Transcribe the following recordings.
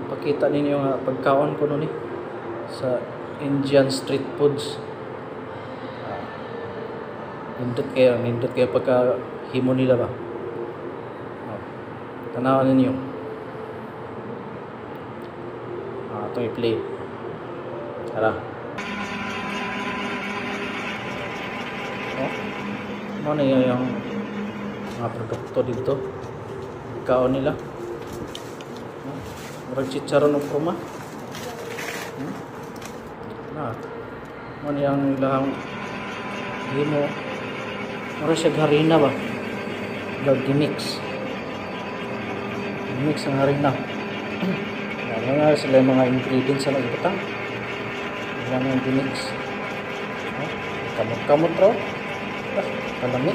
pakita ninyo nga pagkaon ko nun sa Indian street foods. Nindot kayo pagka himo nila ba. Tanawan ninyo. Itong i-play. Tara. Ano yung mga produkto dito. Pagkaon nila. Murag chicharon ng proma. Ano yung ilang himo. Murag siya harina ba? Gimix. Gimix ang harina. Ano nga sila yung mga ingredients sa nagbutang. Ilang yung gimix. Kamot-kamot raw. Kalami.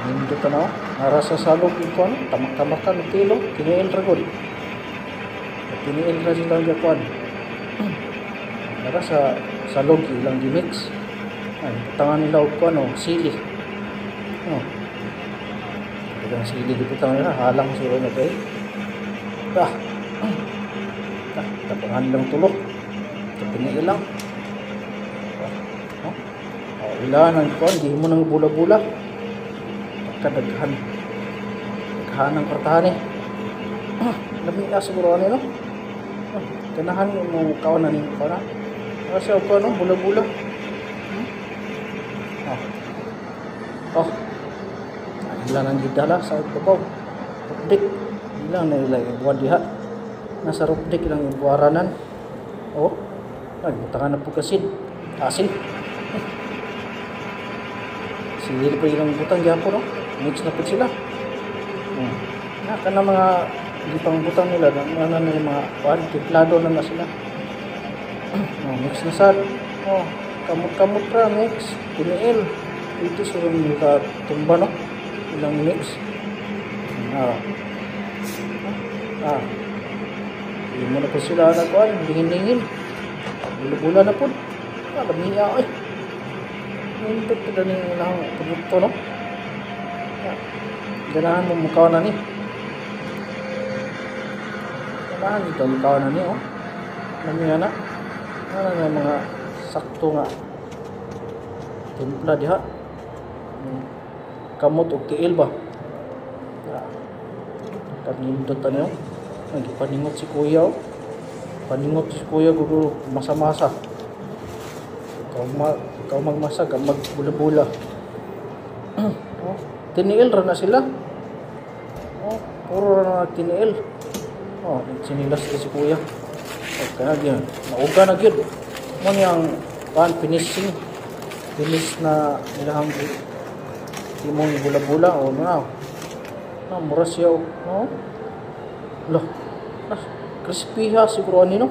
Hindi ka na. Nara sa salog ito. Tamak-tamakan. Kilo. Tiniil ragod. Tiniil na silang jakuan. Nara sa salog ilang gimix. Putangan nila o sili. Ilang sili di putangan nila. Halang sila na ito tapangan nilang tulok. Tapingi ilang. Ilan ang kuan. Di mo nang bula-bula. Pagkadaghan. Daghan ng kartahan Lami siguro ano Kanahan mo kawan na ninyo para. Kasi ako bula-bula. Ilan ang gidala sa babaw. Rupdik. Ilan na ilang ibuwan diha. Nasa rupdik ilang ibuwaranan. Nagbutangan na po kasin. Asin. Sige pa ilang butang diyan po Mix na po sila. Kana mga gipang butang nila. Ano na yung mga tiplado na sila. Mix na sad. Kamot-kamot ra mix. Tiniil. Ito sa mga tumba ilang mix. Hindi mo na po sila nagkuhan. Dingin-dingin. Bula-bula na po. Lamiya Nindot ka na yung ilang produkto Ganahan mo mukha na ni. Ganahan ito mukha na ni Lamiya na. Ano nga mga sakto nga timpla diha. Kamot o tiil ba? Kanindot ano paningot si kuya paningot si kuya gusto masa-masa ikaw magmasa ka magbula-bula tiniil ra na sila puro ra na tiniil sinilas si kuya kaya yun nauga na yun mo niyang finish na nilang imong bula-bula mura siya crispy ha siguro ano